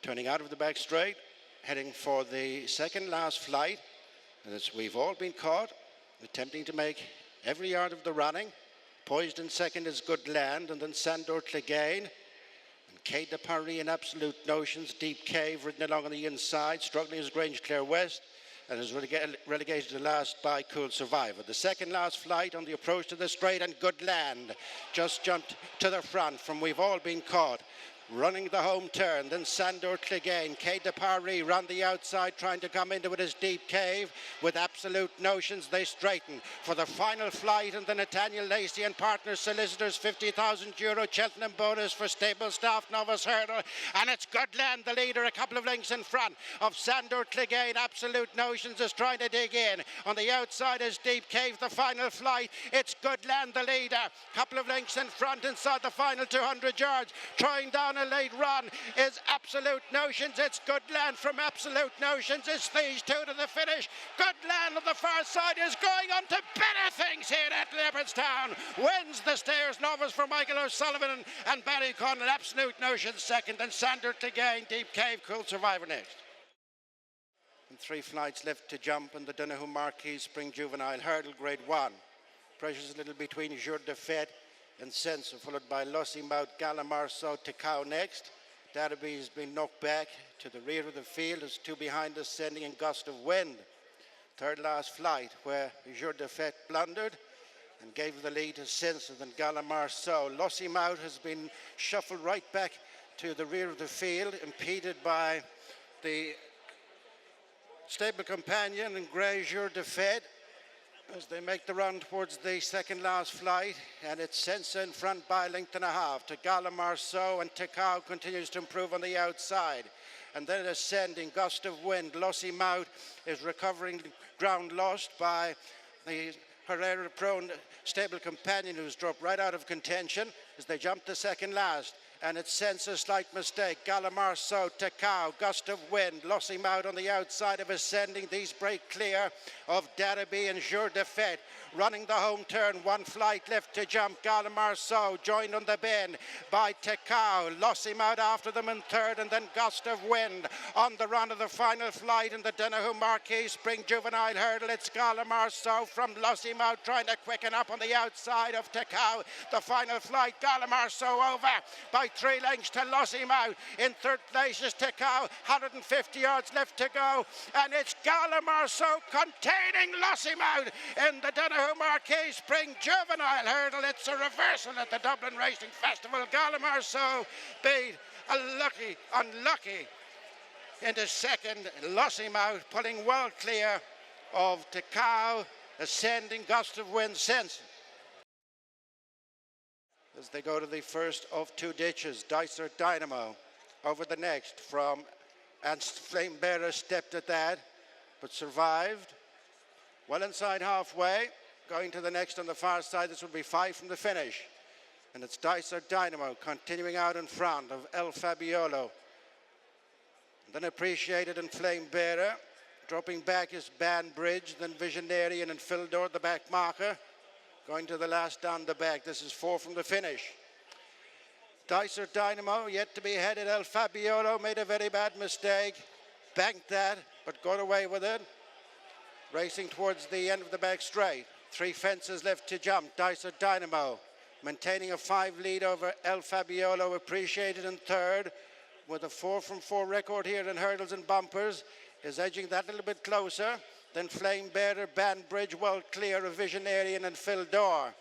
Turning out of the back straight, heading for the second last flight. And as we've all been caught, attempting to make every yard of the running. Poised in second is Good Land, and then Sandor Clegane. And Quai de Paris in Absolute Notions, Deep Cave ridden along on the inside, struggling as Grange Clare West, and is relegated to last by Cool Survivor. The second last flight on the approach to the straight, and Good Land just jumped to the front from We've All Been Caught. Running the home turn, then Sandor Clegane, Quai de Paris round the outside, trying to come into it as Deep Cave. With Absolute Notions, they straighten for the final flight, and the Nathaniel, Lacy and partners Solicitors, €50,000 Cheltenham bonus for stable staff novice hurdle, and it's Good Land, the leader, a couple of lengths in front of Sandor Clegane. Absolute Notions is trying to dig in. On the outside is Deep Cave, the final flight. It's Good Land, the leader, couple of lengths in front inside the final 200 yards. Trying down a late run is Absolute Notions. It's Good Land from Absolute Notions. It's these two to the finish. Good Land on the far side is going on to better things here at Leopardstown. Wins the Stairs novice for Michael O'Sullivan and Barry Conlon. Absolute Notions second, and Sandor Clegane, Deep Cave, Cool Survivor next. And 3 flights left to jump in the Donoghue Marquis Spring Juvenile Hurdle Grade 1. Pressure's a little between Jour de Fête and Sensor, followed by Lossiemouth, Gala Marceau, Tekau next. Derby has been knocked back to the rear of the field as 2 behind us, sending in gust of wind. Third last flight where Jour de Fête blundered and gave the lead to Sensor, then Gala Marceau. Lossiemouth has been shuffled right back to the rear of the field, impeded by the stable companion and Grey Jour de Fête, as they make the run towards the second last flight, and it's Sensor in front by a length and a half to Gala Marceau, and Tekau continues to improve on the outside. And then ascending gust of wind, Lossiemouth is recovering ground lost by the Herrera-prone stable companion, who's dropped right out of contention as they jump to second last. And it's Sensor, slight mistake. Gala Marceau, Tekau, gust of wind. Lossiemouth on the outside of ascending. These break clear of Derby and Jour de Fête. Running the home turn, 1 flight left to jump. Gala Marceau joined on the bend by Tekau. Lossiemouth after them in third, and then gust of wind on the run of the final flight in the Donoghue Marquis Spring Juvenile Hurdle. It's Gala Marceau from Lossiemouth trying to quicken up on the outside of Tekau. The final flight, Gala Marceau over by 3 lengths to Lossiemouth. In third place is Tekau, 150 yards left to go, and it's Gala Marceau containing Lossiemouth in the Donoghue Marquis Spring Juvenile Hurdle. It's a reversal at the Dublin Racing Festival. Gala Marceau beat unlucky into second. Lossiemouth pulling well clear of Tekau, ascending gust of wind Sensor. As they go to the first of 2 ditches, Dicer Dynamo over the next from, and Flame Bearer stepped at that, but survived. Well inside halfway, going to the next on the far side. This will be 5 from the finish. And it's Dicer Dynamo continuing out in front of El Fabiolo. And then Appreciated and Flame Bearer. Dropping back is Banbridge, then Visionarian and Fildor, the back marker. Going to the last down the back. This is 4 from the finish. Dicer Dynamo yet to be headed. El Fabiolo made a very bad mistake. Banked that, but got away with it. Racing towards the end of the back straight. 3 fences left to jump. Dicer Dynamo maintaining a 5 lead over El Fabiolo. Appreciated in third with a 4 from 4 record here in hurdles and bumpers. Is edging that a little bit closer. Then Flame Bearer, Banbridge well clear of Visionarian and Fildor.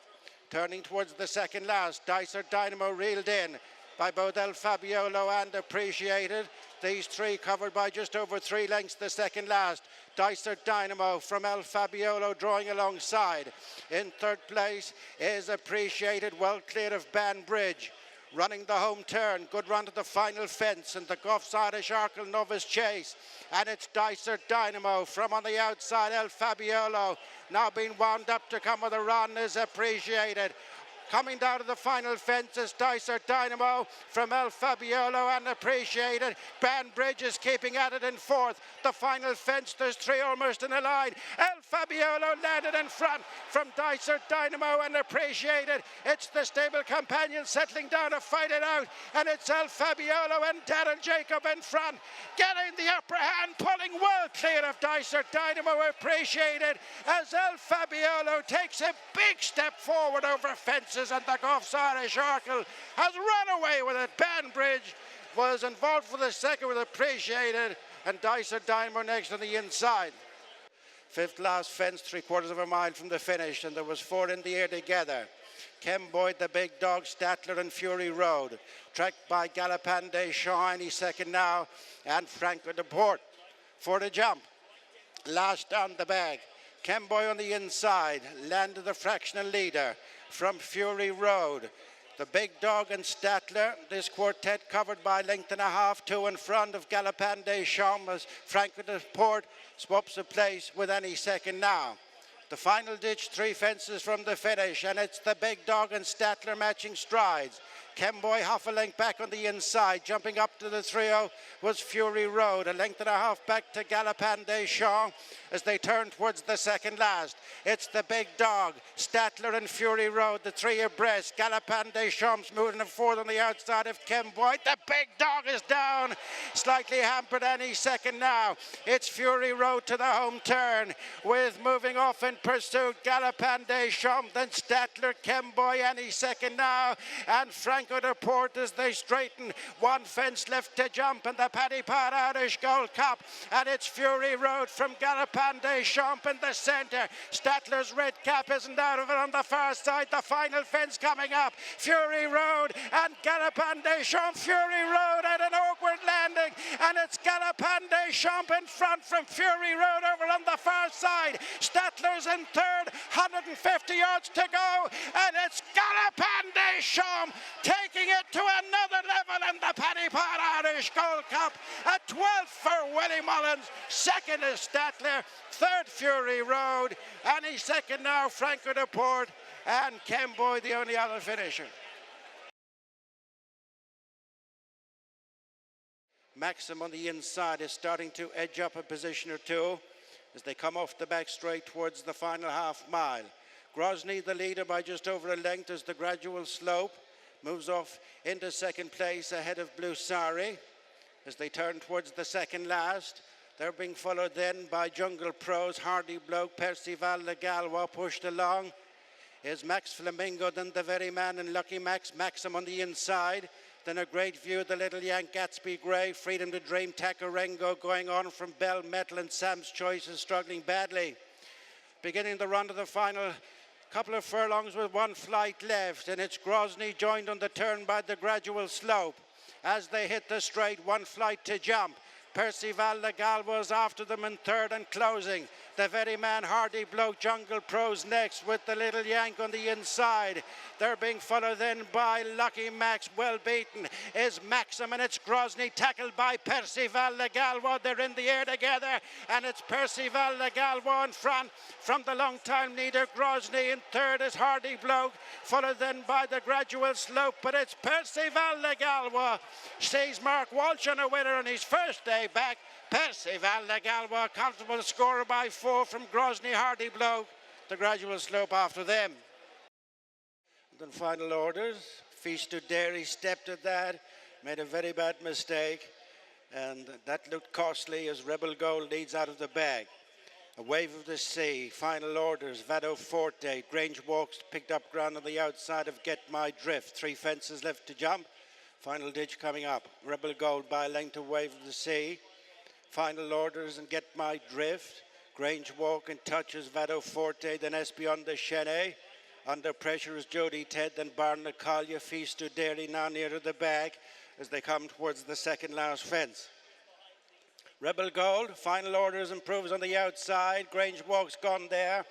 Turning towards the second last. Dicer Dynamo reeled in by both El Fabiolo and Appreciated. These 3 covered by just over 3 lengths the second last. Dicer Dynamo from El Fabiolo drawing alongside. In third place is Appreciated, well clear of Banbridge. Running the home turn, good run to the final fence, and the Goffs Irish Arkle novice chase. And it's Dicer Dynamo from on the outside. El Fabiolo now being wound up to come with a run is Appreciated. Coming down to the final fence is Dicer Dynamo from El Fabiolo and Appreciated. Banbridge is keeping at it in fourth. The final fence, there's three almost in a line. El Fabiolo landed in front from Dicer Dynamo and Appreciated. It's the stable companion settling down to fight it out, and it's El Fabiolo and Darren Jacob in front, getting the upper hand, pulling well clear of Dicer Dynamo Appreciated as El Fabiolo takes a big step forward over fences, and the Goffs Irish Arkle has run away with it. Banbridge was involved for the second with Appreciated, and Dicer Dynamo next on the inside. Fifth last fence, 3/4 of a mile from the finish, and there was four in the air together. Ken Boyd, the big dog, Statler and Fury Road. Tracked by Galopin Des Champs, he's second now, and Franco de Port for the jump. Last down the bag. Ken Boyd on the inside, landed the fractional leader from Fury Road. The big dog and Statler, this quartet covered by length and a half, two in front of Galopin Des Champs as Franco de Port swaps a place with any second now. The final ditch, 3 fences from the finish, and it's the big dog and Statler matching strides. Kemboy half a length back on the inside. Jumping up to the trio was Fury Road. A length and a half back to Galopin Des Champs as they turn towards the second last. It's the big dog, Statler and Fury Road, the three abreast. Galopin Des Champs moving forward on the outside of Kemboy. The big dog is down, slightly hampered any second now. It's Fury Road to the home turn with moving off in pursuit Galopin Des Champs, then Statler, Kemboy any second now, and Franco de Port as they straighten. One fence left to jump in the Paddy Irish Gold Cup, and it's Fury Road from Galopin Des Champs in the centre. Statler's red cap isn't out of it on the far side. The final fence coming up. Fury Road and Galopin Des Champs. Fury Road at an awkward landing, and it's Galopin Des Champs in front from Fury Road over on the far side. Statler's in third, 150 yards to go, and it's Galopin Des Champs taking it to another level in the Paddy Irish Gold Cup. A 12th for Willie Mullins, second is Statler, third Fury Road, and he's second now Franco de Port, and Kemboy the only other finisher. Maxim on the inside is starting to edge up a position or two as they come off the back straight towards the final half mile. Grosny the leader by just over a length as the gradual slope moves off into second place ahead of Blue Sari as they turn towards the second last. They're being followed then by Jungle Pros, Hardy Bloke, Perceval Legallois pushed along. Is Max Flamingo, then the Very Man and Lucky Max, Maxim on the inside. Then a great view, the Little Yank, Gatsby Grey, Freedom to Dream, Takarengo going on from Bell Metal, and Sam's Choice is struggling badly. Beginning the run to the final couple of furlongs with one flight left, and it's Grosny joined on the turn by the gradual slope. As they hit the straight, one flight to jump. Perceval Legallois was after them in third and closing. The Very Man, Hardy Bloke, Jungle Pros next with the Little Yank on the inside. They're being followed then by Lucky Max. Well beaten is Maxim, and it's Grosny tackled by Perceval Legallois. They're in the air together, and it's Perceval Legallois in front from the long-time leader Grosny. In third is Hardy Bloke, followed then by the gradual slope, but it's Perceval Legallois. Sees Mark Walsh on a winner on his first day back. Perceval Legallois, comfortable scorer by 4 from Grosny, Hardy Bloke. The gradual slope after them. And then final orders. Feast to Dairy stepped at that, made a very bad mistake, and that looked costly as Rebel Gold leads out of the bag. A Wave of the Sea, final orders, Vado Forte, Grange Walks picked up ground on the outside of Get My Drift. 3 fences left to jump. Final ditch coming up. Rebel Gold by a length of Wave of the Sea. Final orders and Get My Drift. Grange Walk and touches Vado Forte, then Espion de Chene. Under pressure is Jody Ted, then Barna Collier, Feast to Dairy now near to the bag as they come towards the second last fence. Rebel Gold, final orders improves on the outside. Grange Walk's gone there.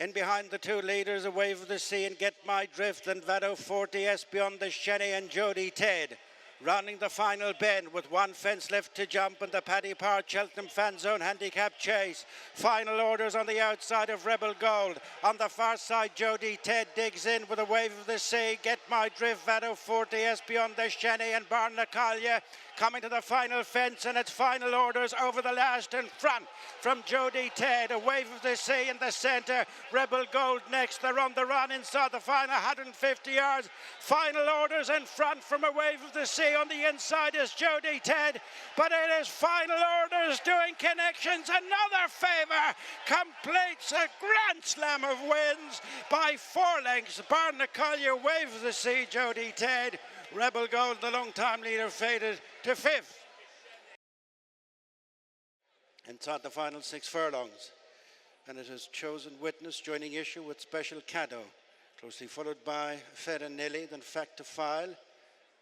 In behind the 2 leaders, A Wave of the Sea and Get My Drift, and Vado Forte, Espion de Chene and Jody Ted. Rounding the final bend with one fence left to jump in the Paddy Park Cheltenham Fan Zone handicap chase. Final orders on the outside of Rebel Gold. On the far side, Jody Ted digs in with a wave of the sea. Get My Drift, Vado Forte, Espion de Cheney and Barnacalia coming to the final fence, and its final orders over the last in front from Jody Ted. A wave of the sea in the centre. Rebel Gold next. They're on the run inside the final 150 yards. Final orders in front from a wave of the sea. On the inside is Jody Ted, but it is final orders doing connections. Another favour completes a grand slam of wins by 4 lengths. Barnacalia, wave of the sea, Jody Ted. Rebel Gold, the long-time leader, faded to 5th. Inside the final 6 furlongs, and it is Chosen Witness joining issue with Special Caddo, closely followed by Fed Nilly, then Fact to File,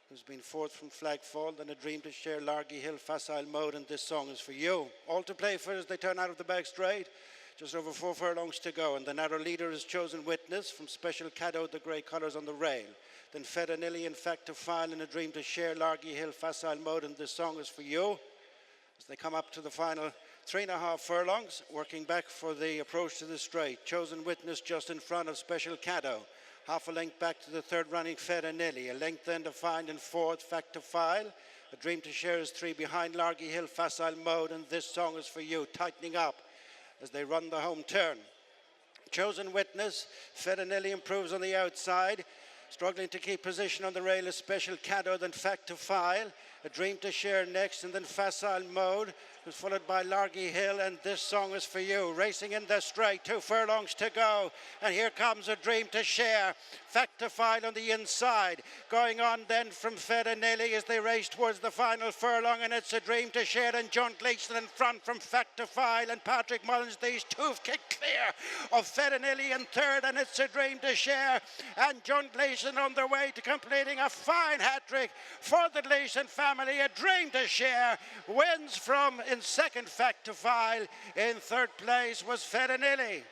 who's been 4th from Flagfall, then A Dream to Share, Largy Hill, Facile Mode, and This Song Is For You. All to play for as they turn out of the back straight. Just over 4 furlongs to go, and the narrow leader is Chosen Witness from Special Caddo, the grey colours on the rail. Then Fedonilly, In Fact to File, and A Dream to Share, Largy Hill, Facile Mode, and This Song Is For You. As they come up to the final 3.5 furlongs, working back for the approach to the straight. Chosen Witness just in front of Special Caddo. Half a length back to the third running Fedonilly. A length then to find in 4th, Fact to File. A Dream to Share is 3 behind Largy Hill, Facile Mode, and This Song Is For You. Tightening up as they run the home turn. Chosen Witness, Fedonilly improves on the outside, struggling to keep position on the rail is Special Caddo, then Fact to File. A Dream to Share next, and then Facile Mode, who's followed by Largy Hill, and This Song Is For You. Racing in the straight, 2 furlongs to go, and here comes A Dream to Share. Fact to File on the inside. Going on then from Fedonilly as they race towards the final furlong, and it's A Dream to Share and John Gleeson in front from Fact to File, and Patrick Mullins. These 2 have kicked clear of Fedonilly in third, and it's A Dream to Share and John Gleeson on their way to completing a fine hat-trick for the Gleeson family. A Dream to Share wins from in second Fact to File. In third place was Fedonilly.